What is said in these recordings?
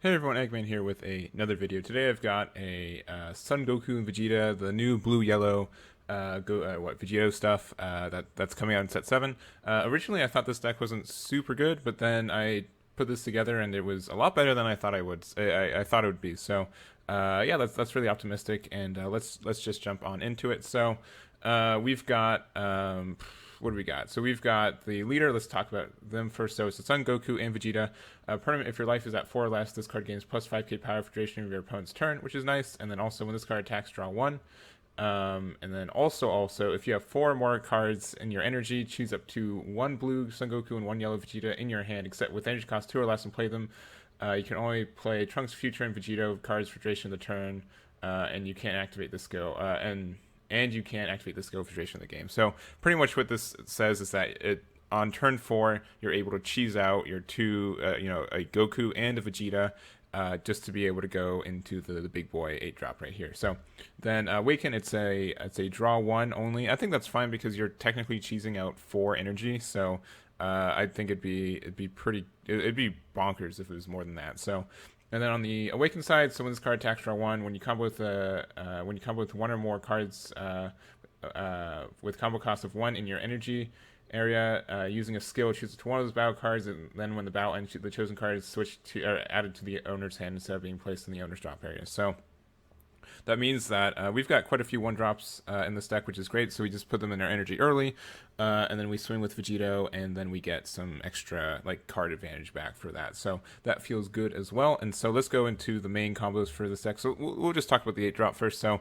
Hey everyone, Eggman here with another video. Today I've got a Sun Goku and Vegeta, the new blue-yellow Vegito stuff that's coming out in set 7. Originally I thought this deck wasn't super good, but then I put this together and it was a lot better than I thought I thought it would be. So yeah, that's really optimistic, and let's just jump on into it. So we've got what do we got? So we've got the leader. Let's talk about them first. So it's the Sun Goku and Vegeta. Permanent, if your life is at 4 or less, this card gains plus 5k power for duration of your opponent's turn, which is nice. And then also when this card attacks, draw 1. And then also, if you have 4 or more cards in your energy, choose up to 1 blue Sun Goku and 1 yellow Vegeta in your hand, except with energy cost 2 or less, and play them. You can only play Trunks, Future, and Vegito cards for duration of the turn, and you can't activate the skill. And you can't activate the skill for duration of the game. So pretty much what this says is that on turn 4 you're able to cheese out your two, a Goku and a Vegeta, just to be able to go into the big boy 8-drop right here. So then Awaken, it's a draw 1 only. I think that's fine because you're technically cheesing out 4 energy. So I think it'd be bonkers if it was more than that. So. And then on the Awaken side, so when this card attacks, draw 1. When you combo with 1 or more cards with combo cost of 1 in your energy area, using a skill, choose to one of those battle cards, and then when the battle ends, the chosen card is switched to or added to the owner's hand instead of being placed in the owner's drop area. So that means that we've got quite a few 1-drops in this deck, which is great. So we just put them in our energy early, and then we swing with Vegito, and then we get some extra card advantage back for that. So that feels good as well. And so let's go into the main combos for this deck. So we'll just talk about the 8-drop first. So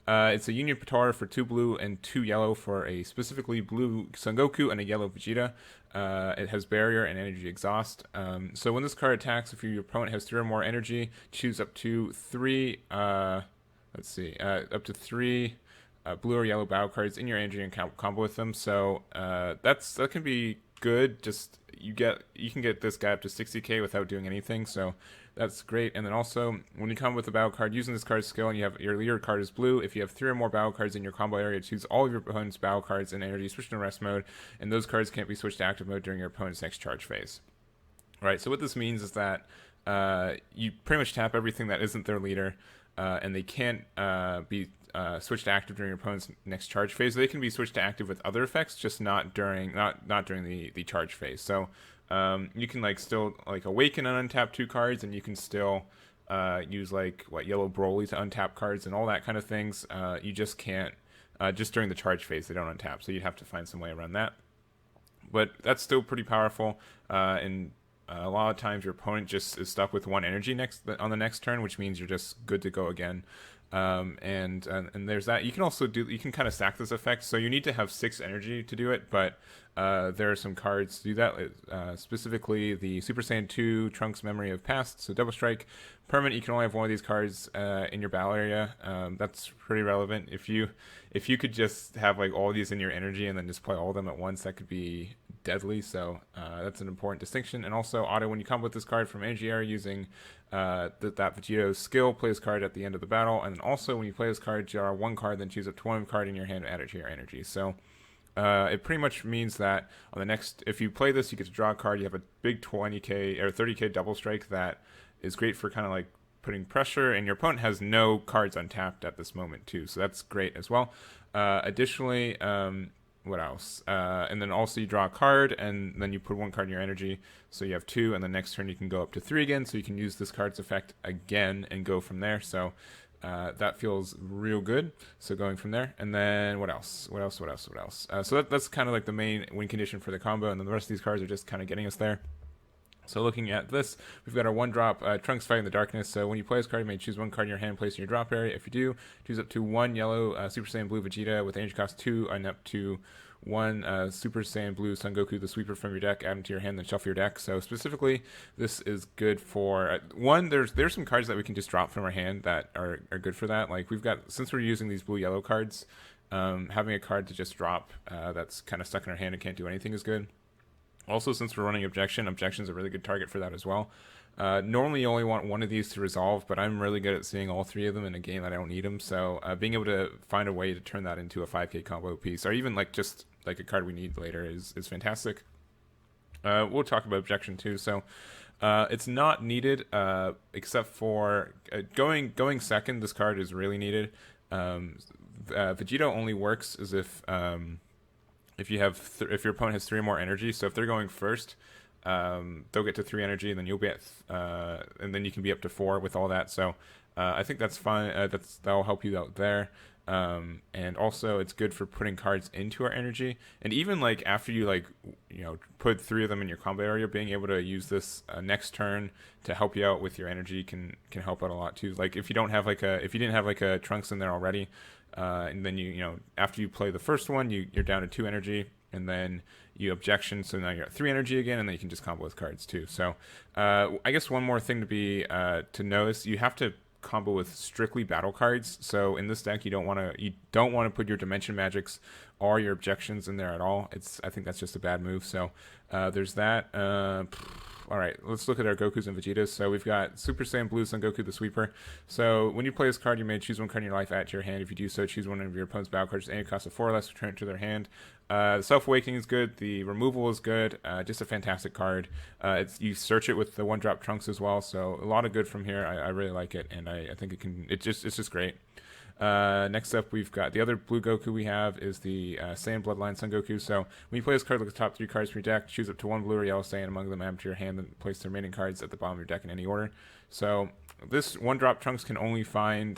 it's a Union Potara for 2 blue and 2 yellow for a specifically blue Son Goku and a yellow Vegeta. It has Barrier and Energy Exhaust. So when this card attacks, if your opponent has 3 or more energy, choose up to 3... up to 3 blue or yellow battle cards in your energy and combo with them. So that can be good. Just you can get this guy up to 60k without doing anything. So that's great. And then also when you come with a battle card using this card's skill, and you have your leader card is blue, if you have 3 or more battle cards in your combo area, choose all of your opponent's battle cards in energy, switch to rest mode, and those cards can't be switched to active mode during your opponent's next charge phase. All right. So what this means is that you pretty much tap everything that isn't their leader. And they can't be switched to active during your opponent's next charge phase. They can be switched to active with other effects, just not during the charge phase. So you can still Awaken and untap 2 cards, and you can still use Yellow Broly to untap cards and all that kind of things. You just can't just during the charge phase they don't untap. So you'd have to find some way around that. But that's still pretty powerful. And a lot of times your opponent just is stuck with 1 energy on the next turn, which means you're just good to go again. And there's that. You can kind of stack this effect, so you need to have 6 energy to do it, but there are some cards to do that, specifically the Super Saiyan 2 Trunks Memory of Past, so Double Strike. Permanent, you can only have 1 of these cards in your battle area. That's pretty relevant. If you could just have all these in your energy and then just play all of them at once, that could be deadly. So that's an important distinction. And also auto, when you combo with this card from energy area using that Vegito skill, play this card at the end of the battle. And then also when you play this card, draw 1 card, then choose up to 1 card in your hand and add it to your energy. So it pretty much means that on the next, if you play this, you get to draw a card. You have a big 20k or 30k double strike that is great for kind of putting pressure, and your opponent has no cards untapped at this moment too, so that's great as well. Additionally, what else? And then also you draw a card, and then you put 1 card in your energy, so you have 2, and the next turn you can go up to 3 again, so you can use this card's effect again and go from there. So that feels real good. So going from there, and then what else? So that's kind of the main win condition for the combo, and then the rest of these cards are just kind of getting us there. So looking at this, we've got our 1-drop Trunks Fight in the Darkness. So when you play this card, you may choose 1 card in your hand and place in your drop area. If you do, choose up to 1 yellow Super Saiyan Blue Vegeta with energy cost 2, and up to 1 Super Saiyan Blue Son Goku, the sweeper from your deck, add them to your hand, then shuffle your deck. So specifically, this is good for one. There's some cards that we can just drop from our hand that are good for that. We've got, since we're using these blue-yellow cards, having a card to just drop that's kind of stuck in our hand and can't do anything is good. Also, since we're running Objection's a really good target for that as well. Normally you only want 1 of these to resolve, but I'm really good at seeing all 3 of them in a game that I don't need them. So being able to find a way to turn that into a 5k combo piece, or even just a card we need later, is fantastic. We'll talk about Objection too. So It's not needed, except for going second. This card is really needed. Vegito only works as if you have if your opponent has 3 or more energy. So if they're going first, they'll get to 3 energy, and then you'll be at and then you can be up to 4 with all that. So I think that's fine. That'll help you out there. And also it's good for putting cards into our energy, and even like after you put 3 of them in your combo area, being able to use this next turn to help you out with your energy can help out a lot too. Like if you don't have if you didn't have like a Trunks in there already, and then after you play the first one, you're down to 2 energy, and then you objection, so now you're at 3 energy again, and then you can just combo with cards too. So I guess one more thing to notice: you have to combo with strictly battle cards. So in this deck, you don't want to put your dimension magics or your objections in there at all. I think that's just a bad move. So there's that. All right, let's look at our Gokus and Vegetas. So we've got Super Saiyan Blue Son Goku the Sweeper. So when you play this card, you may choose one card in your life, add to your hand. If you do so, choose one of your opponent's battle cards at any cost of 4 or less, return it to their hand. The Self-Awakening is good. The removal is good. Just a fantastic card. You search it with the 1-drop Trunks as well. So a lot of good from here. I really like it, and I think it's just great. Next up, we've got the other blue Goku we have is the Saiyan Bloodline Son Goku. So when you play this card, look at the top 3 cards from your deck, choose up to 1 blue or yellow Saiyan among them, add to your hand, and place the remaining cards at the bottom of your deck in any order. So this 1-drop Trunks can only find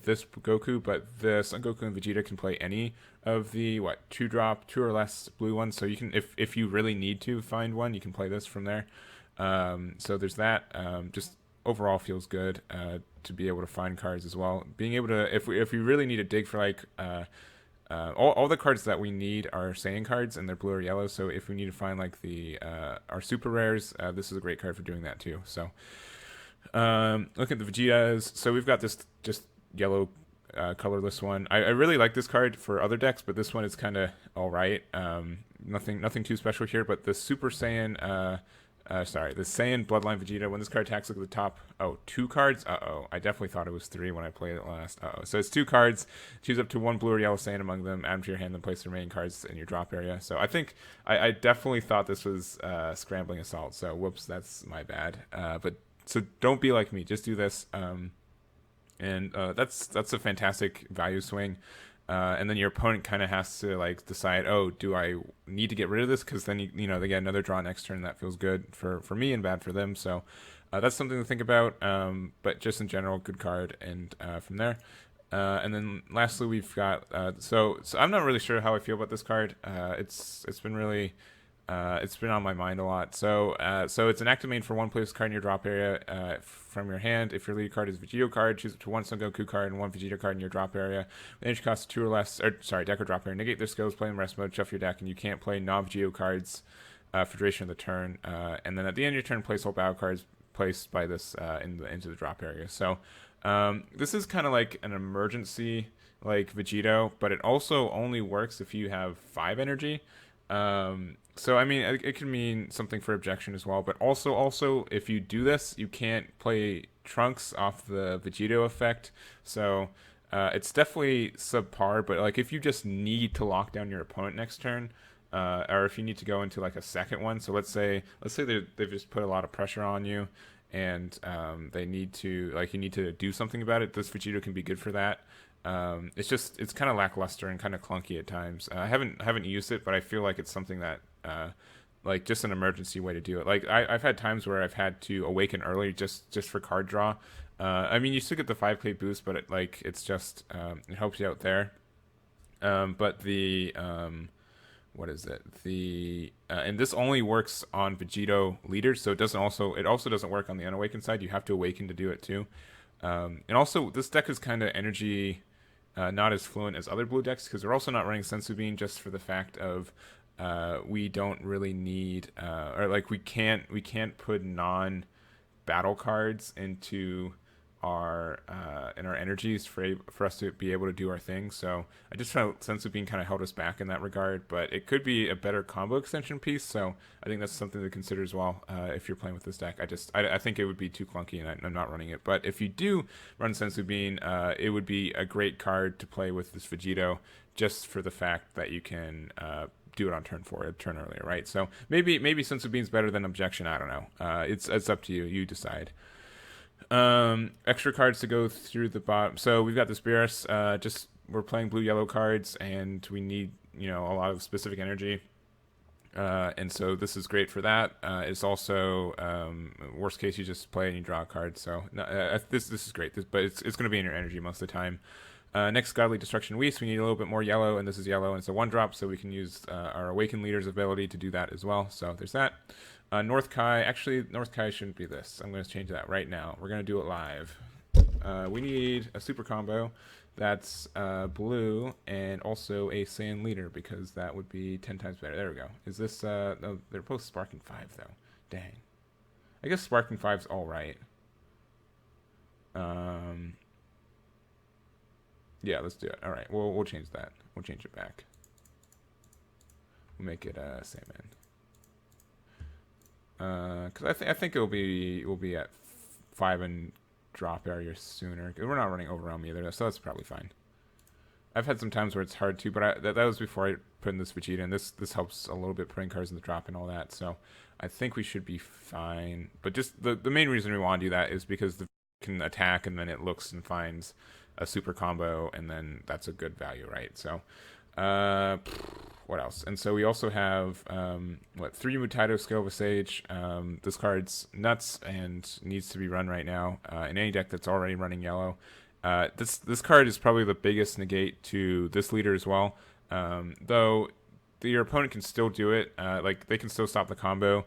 this Goku, but the Son Goku and Vegeta can play any of the 2-drop, 2 or less blue ones. So you can, if you really need to find one, you can play this from there. So there's that. Just overall feels good to be able to find cards as well. Being able to, if we really need to dig for all the cards that we need are Saiyan cards, and they're blue or yellow. So if we need to find our super rares, this is a great card for doing that too. So look at the Vegetas. So we've got this just yellow colorless one. I really like this card for other decks, but this one is kind of all right. Nothing too special here. But the Super Saiyan, the Saiyan Bloodline Vegeta. When this card attacks, look at the top. Oh, 2 cards. I definitely thought it was 3 when I played it last. So it's 2 cards. Choose up to 1 blue or yellow Saiyan among them. Add them to your hand, and place the remaining cards in your drop area. So I think I definitely thought this was Scrambling Assault. So whoops, that's my bad. But so don't be like me. Just do this. And that's a fantastic value swing. And then your opponent kind of has to decide, oh, do I need to get rid of this? Because then they get another draw next turn. That feels good for me and bad for them. So that's something to think about. But just in general, good card. And from there, and then lastly, we've got so I'm not really sure how I feel about this card. It's been really. It's been on my mind a lot. So it's an active main for 1 place card in your drop area from your hand. If your lead card is Vegito card, choose up to 1 Son Goku card and 1 Vegeta card in your drop area. The energy cost 2 or less, deck or drop area. Negate their skills, play in rest mode, shuffle your deck, and you can't play non-Vegito cards for duration of the turn. And then at the end of your turn, place all battle cards placed by this into the drop area. So this is kind of like an emergency like Vegito, but it also only works if you have 5 energy. So I mean, it can mean something for objection as well, but also if you do this, you can't play Trunks off the Vegito effect. So it's definitely subpar, but if you just need to lock down your opponent next turn, or if you need to go into a second one. So let's say they've just put a lot of pressure on you, and they need to you need to do something about it. This Vegito can be good for that. It's kind of lackluster and kind of clunky at times. I haven't used it, but I feel like it's something that just an emergency way to do it. I've had times where I've had to awaken early just for card draw. I mean, you still get the 5k boost, but it's just it helps you out there. But the what is it? And this only works on Vegito leaders, so it also doesn't work on the unawakened side. You have to awaken to do it too. And also this deck is kind of energy not as fluent as other blue decks, because we're also not running Sensu Bean, just for the fact of we don't really need we can't put non battle cards into our energies for us to be able to do our thing. So I just felt Sensu Bean kind of held us back in that regard, but it could be a better combo extension piece. So I think that's something to consider as well if you're playing with this deck. I think it would be too clunky, and I'm not running it. But if you do run Sensu Bean, it would be a great card to play with this Vegito, just for the fact that you can do it on turn 4, a turn earlier, right? So maybe Sensu Bean's better than Objection. I don't know. It's up to you. You decide. Extra cards to go through the bottom. So we've got the Spears. Just we're playing blue-yellow cards, and we need a lot of specific energy. And so this is great for that. It's also worst case you just play and you draw a card. So this is great. But it's going to be in your energy most of the time. Next, Godly Destruction Weast. We need a little bit more yellow, and this is yellow, and it's a 1-drop, so we can use our Awakened Leader's ability to do that as well. So there's that. North Kai. Actually, North Kai shouldn't be this. I'm going to change that right now. We're going to do it live. We need a super combo that's blue and also a Sand Leader, because that would be 10 times better. There we go. Is this... no, they're both Sparking 5, though. Dang. I guess Sparking 5's all right. Yeah, let's do it. All right, we'll change that. We'll change it back. We'll make it Sandman. Because I think we'll be at 5 and drop area sooner. We're not running Overwhelm either, so that's probably fine. I've had some times where it's hard to, but that was before I put in this Vegeta, and this helps a little bit putting cards in the drop and all that. So I think we should be fine. But just the main reason we want to do that is because the can attack, and then it looks and finds a super combo, and then that's a good value, right? So what else? And so we also have 3 Mutato Skill of a Sage. This card's nuts and needs to be run right now in any deck that's already running yellow. This card is probably the biggest negate to this leader as well, though your opponent can still do it. Like they can still stop the combo,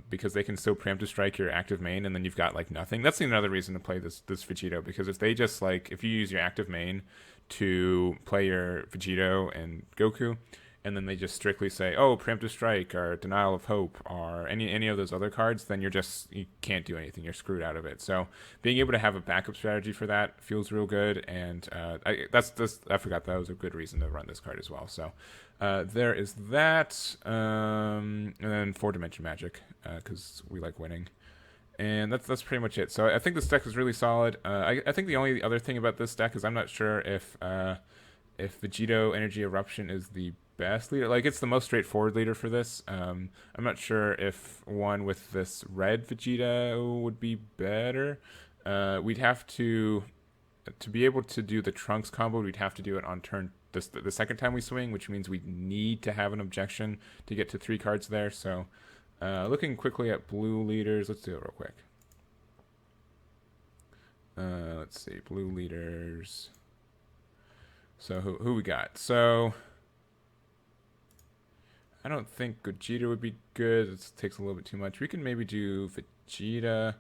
because they can still preemptive strike your active main, and then you've got like nothing. That's another reason to play this Vegito, because if they just if you use your active main to play your Vegito and Goku, and then they just strictly say, oh, preemptive strike or denial of hope or any of those other cards, then you can't do anything. You're screwed out of it. So being able to have a backup strategy for that feels real good, and I forgot that was a good reason to run this card as well. So there is that, and then 4-Dimension Magic, because we like winning. And that's pretty much it. So I think this deck is really solid. I think the only other thing about this deck is I'm not sure if Vegito Energy Eruption is the best leader. Like, it's the most straightforward leader for this. I'm not sure if one with this red Vegeta would be better. We'd have to be able to do the Trunks combo, we'd have to do it on turn the second time we swing, which means we need to have an objection to get to 3 cards there. So looking quickly at blue leaders, let's do it real quick. Let's see, blue leaders. So who we got? So I don't think Vegeta would be good. It takes a little bit too much. We can maybe do Vegeta.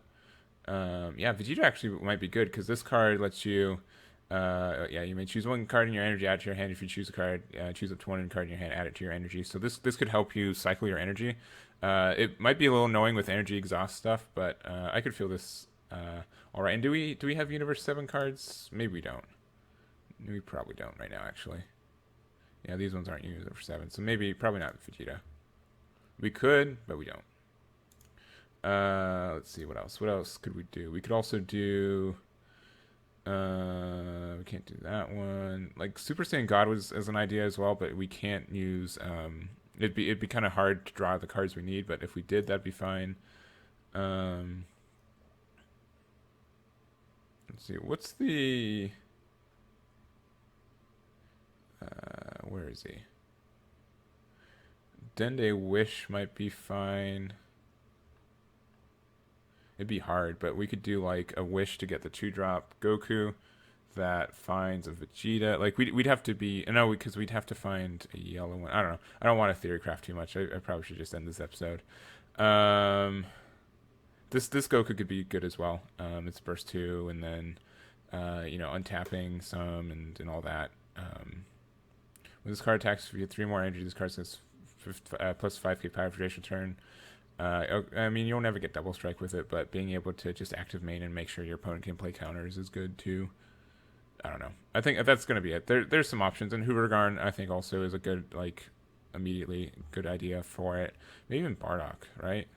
Yeah, Vegeta actually might be good, because this card lets you, you may choose 1 card in your energy, add to your hand. If you choose a card, choose up to 1 card in your hand, add it to your energy. So this could help you cycle your energy. It might be a little annoying with energy exhaust stuff, but I could feel this all right. And do we have Universe 7 cards? Maybe we don't. We probably don't right now, actually. Yeah, these ones aren't Universe 7, so probably not Vegeta. We could, but we don't. Let's see, what else? What else could we do? We could also do... we can't do that one. Like, Super Saiyan God was as an idea as well, but we can't use... it'd be kind of hard to draw the cards we need, but if we did, that'd be fine. Let's see, what's the... where is he? Dende Wish might be fine. It'd be hard, but we could do like a wish to get the 2-drop Goku that finds a Vegeta. Like we'd have to be because we'd have to find a yellow one. I don't know. I don't want to theory craft too much. I probably should just end this episode. This Goku could be good as well. It's burst 2, and then untapping some and all that. When this card attacks, if you get 3 more energy, this card says plus 5k power for duration turn. I mean, you'll never get double strike with it, but being able to just active main and make sure your opponent can play counters is good too. I don't know. I think that's going to be it. There's some options, and Hoovergarn I think also is a good, immediately good idea for it. Maybe even Bardock, right?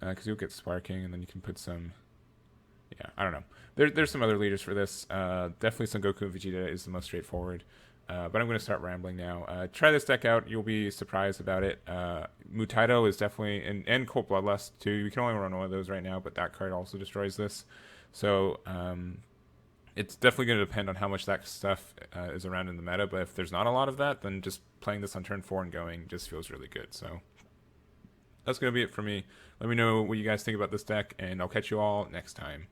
Because you'll get Sparking, and then you can put some... Yeah, I don't know. There's some other leaders for this. Definitely Son Goku and Vegeta is the most straightforward. But I'm going to start rambling now. Try this deck out. You'll be surprised about it. Mutaido is definitely, and Cold Bloodlust too. You can only run one of those right now, but that card also destroys this. So it's definitely going to depend on how much that stuff is around in the meta. But if there's not a lot of that, then just playing this on turn 4 and going just feels really good. So that's going to be it for me. Let me know what you guys think about this deck, and I'll catch you all next time.